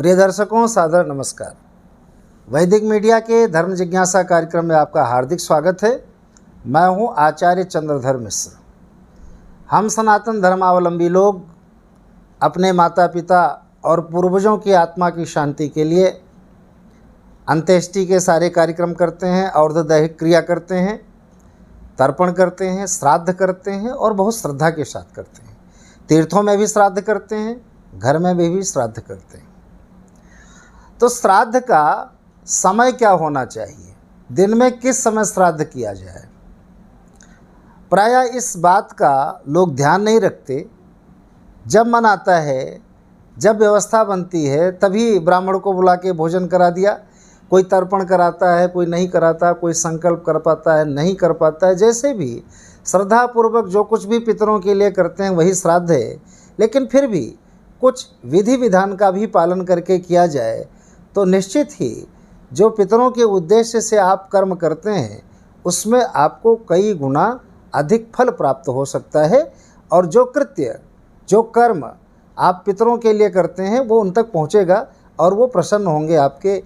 प्रिय दर्शकों, सादर नमस्कार। वैदिक मीडिया के धर्म जिज्ञासा कार्यक्रम में आपका हार्दिक स्वागत है। मैं हूं आचार्य चंद्रधर मिश्र। हम सनातन धर्मावलंबी लोग अपने माता पिता और पूर्वजों की आत्मा की शांति के लिए अंत्येष्टि के सारे कार्यक्रम करते हैं, और्धदैहिक क्रिया करते हैं, तर्पण करते हैं, श्राद्ध करते हैं और बहुत श्रद्धा के साथ करते हैं। तीर्थों में भी श्राद्ध करते हैं, घर में भी श्राद्ध करते हैं। तो श्राद्ध का समय क्या होना चाहिए, दिन में किस समय श्राद्ध किया जाए, प्रायः इस बात का लोग ध्यान नहीं रखते। जब मन आता है, जब व्यवस्था बनती है, तभी ब्राह्मण को बुला के भोजन करा दिया। कोई तर्पण कराता है, कोई नहीं कराता, कोई संकल्प कर पाता है, नहीं कर पाता है। जैसे भी श्रद्धापूर्वक जो कुछ भी पितरों के लिए करते हैं वही श्राद्ध है, लेकिन फिर भी कुछ विधि विधान का भी पालन करके किया जाए तो निश्चित ही जो पितरों के उद्देश्य से आप कर्म करते हैं उसमें आपको कई गुना अधिक फल प्राप्त हो सकता है, और जो कृत्य, जो कर्म आप पितरों के लिए करते हैं वो उन तक पहुंचेगा और वो प्रसन्न होंगे, आपके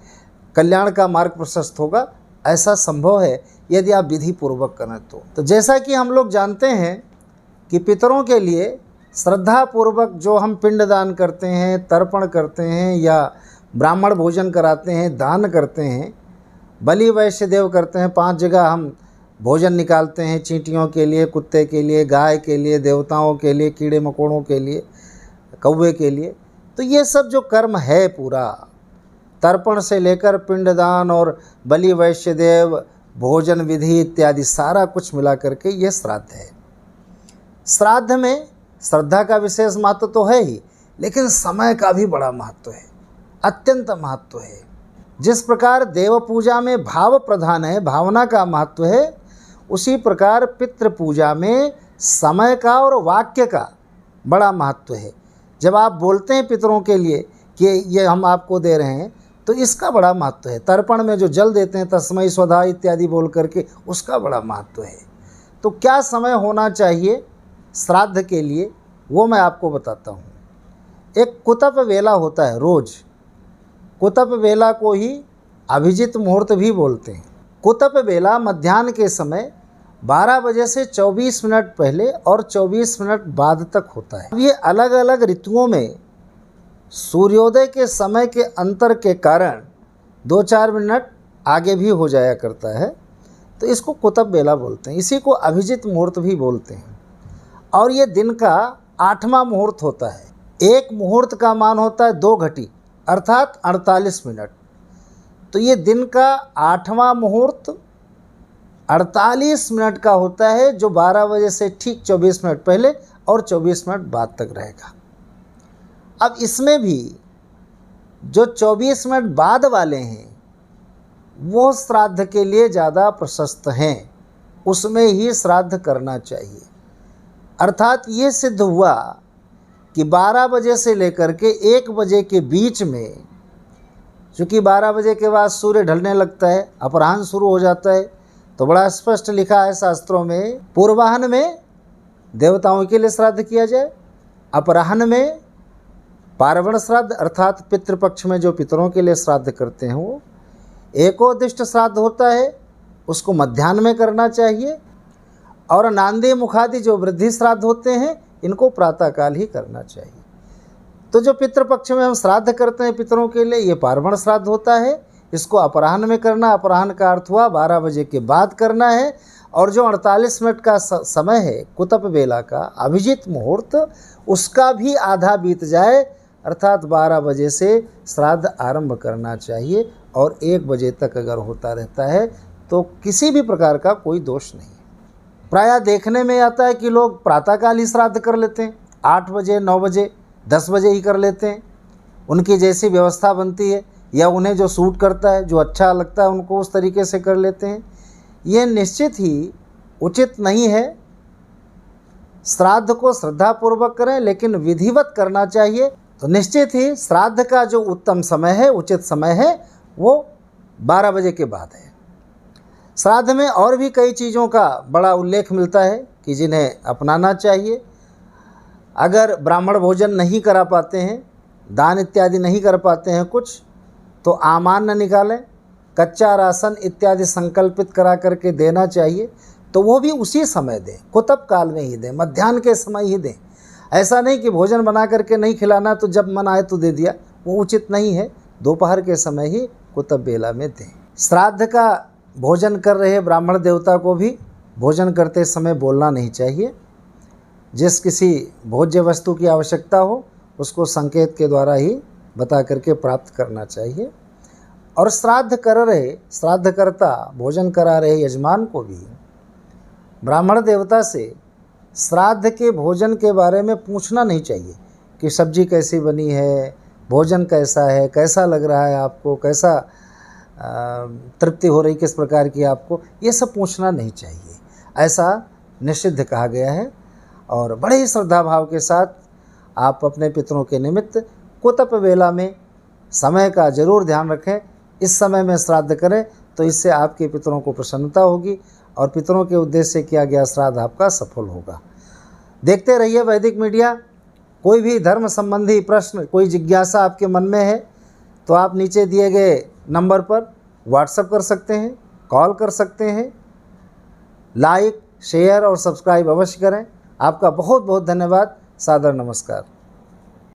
कल्याण का मार्ग प्रशस्त होगा। ऐसा संभव है यदि आप विधि पूर्वक करें तो जैसा कि हम लोग जानते हैं कि पितरों के लिए श्रद्धापूर्वक जो हम पिंडदान करते हैं, तर्पण करते हैं या ब्राह्मण भोजन कराते हैं, दान करते हैं, बलि वैश्य देव करते हैं, 5 जगह हम भोजन निकालते हैं, चींटियों के लिए, कुत्ते के लिए, गाय के लिए, देवताओं के लिए, कीड़े मकोड़ों के लिए, कौवे के लिए। तो ये सब जो कर्म है पूरा, तर्पण से लेकर पिंडदान और बलि वैश्य देव, भोजन विधि इत्यादि सारा कुछ मिला करके ये श्राद्ध है। श्राद्ध में श्रद्धा का विशेष महत्व तो है ही, लेकिन समय का भी बड़ा महत्व है, अत्यंत महत्व है। जिस प्रकार देव पूजा में भाव प्रधान है, भावना का महत्व है, उसी प्रकार पितृ पूजा में समय का और वाक्य का बड़ा महत्व है। जब आप बोलते हैं पितरों के लिए कि ये हम आपको दे रहे हैं, तो इसका बड़ा महत्व है। तर्पण में जो जल देते हैं, तस्मै स्वधा इत्यादि बोल करके, उसका बड़ा महत्व है। तो क्या समय होना चाहिए श्राद्ध के लिए, वो मैं आपको बताता हूँ। एक कुतप वेला होता है रोज़। कुतप वेला को ही अभिजित मुहूर्त भी बोलते हैं। कुतप वेला मध्याह्न के समय 12 बजे से 24 मिनट पहले और 24 मिनट बाद तक होता है। ये अलग अलग ऋतुओं में सूर्योदय के समय के अंतर के कारण 2-4 मिनट आगे भी हो जाया करता है, तो इसको कुतप वेला बोलते हैं। इसी को अभिजित मुहूर्त भी बोलते हैं। और ये दिन का 8वां मुहूर्त होता है। एक मुहूर्त का मान होता है 2 घटी अर्थात 48 मिनट। तो ये दिन का 8वां मुहूर्त 48 मिनट का होता है, जो 12 बजे से ठीक 24 मिनट पहले और 24 मिनट बाद तक रहेगा। अब इसमें भी जो 24 मिनट बाद वाले हैं वो श्राद्ध के लिए ज़्यादा प्रशस्त हैं, उसमें ही श्राद्ध करना चाहिए। अर्थात ये सिद्ध हुआ कि 12 बजे से लेकर के 1 बजे के बीच में, चूँकि 12 बजे के बाद सूर्य ढलने लगता है, अपराह्न शुरू हो जाता है, तो बड़ा स्पष्ट लिखा है शास्त्रों में, पूर्वाह्न में देवताओं के लिए श्राद्ध किया जाए, अपराह्न में पार्वण श्राद्ध अर्थात पितृपक्ष में जो पितरों के लिए श्राद्ध करते हैं वो एकोदिष्ट श्राद्ध होता है, उसको मध्याह्न में करना चाहिए, और नांदी मुखादि जो वृद्धि श्राद्ध होते हैं इनको प्रातःकाल ही करना चाहिए। तो जो पितृपक्ष में हम श्राद्ध करते हैं पितरों के लिए, ये पार्वण श्राद्ध होता है, इसको अपराह्न में करना। अपराह्न का अर्थ हुआ 12 बजे के बाद करना है। और जो 48 मिनट का समय है कुतप वेला का अभिजित मुहूर्त, उसका भी आधा बीत जाए अर्थात 12 बजे से श्राद्ध आरंभ करना चाहिए, और 1 बजे तक अगर होता रहता है तो किसी भी प्रकार का कोई दोष नहीं है। प्रायः देखने में आता है कि लोग प्रातःकाल ही श्राद्ध कर लेते हैं, 8 बजे, 9 बजे, 10 बजे ही कर लेते हैं। उनकी जैसी व्यवस्था बनती है या उन्हें जो सूट करता है, जो अच्छा लगता है, उनको उस तरीके से कर लेते हैं। ये निश्चित ही उचित नहीं है। श्राद्ध को श्रद्धापूर्वक करें, लेकिन विधिवत करना चाहिए। तो निश्चित ही श्राद्ध का जो उत्तम समय है, उचित समय है, वो 12 बजे के बाद है। श्राद्ध में और भी कई चीज़ों का बड़ा उल्लेख मिलता है कि जिन्हें अपनाना चाहिए। अगर ब्राह्मण भोजन नहीं करा पाते हैं दान इत्यादि नहीं कर पाते हैं कुछ, तो आमान्न निकालें, कच्चा राशन इत्यादि संकल्पित करा करके देना चाहिए, तो वो भी उसी समय दें, कुतब काल में ही दें, मध्याह्न के समय ही दें। ऐसा नहीं कि भोजन बना करके नहीं खिलाना तो जब मन आए तो दे दिया, वो उचित नहीं है। दोपहर के समय ही कुतब बेला में दें। श्राद्ध का भोजन कर रहे ब्राह्मण देवता को भी भोजन करते समय बोलना नहीं चाहिए। जिस किसी भोज्य वस्तु की आवश्यकता हो उसको संकेत के द्वारा ही बता करके प्राप्त करना चाहिए। और श्राद्ध कर रहे, श्राद्धकर्ता भोजन करा रहे यजमान को भी ब्राह्मण देवता से श्राद्ध के भोजन के बारे में पूछना नहीं चाहिए कि सब्जी कैसी बनी है, भोजन कैसा है, कैसा लग रहा है आपको, कैसा तृप्ति हो रही, किस प्रकार की आपको, ये सब पूछना नहीं चाहिए। ऐसा निषिद्ध कहा गया है। और बड़े ही श्रद्धा भाव के साथ आप अपने पितरों के निमित्त कुतप वेला में समय का जरूर ध्यान रखें। इस समय में श्राद्ध करें तो इससे आपके पितरों को प्रसन्नता होगी और पितरों के उद्देश्य से किया गया श्राद्ध आपका सफल होगा। देखते रहिए वैदिक मीडिया। कोई भी धर्म संबंधी प्रश्न, कोई जिज्ञासा आपके मन में है तो आप नीचे दिए गए नंबर पर व्हाट्सएप कर सकते हैं, कॉल कर सकते हैं। लाइक, शेयर और सब्सक्राइब अवश्य करें। आपका बहुत बहुत धन्यवाद। सादर नमस्कार।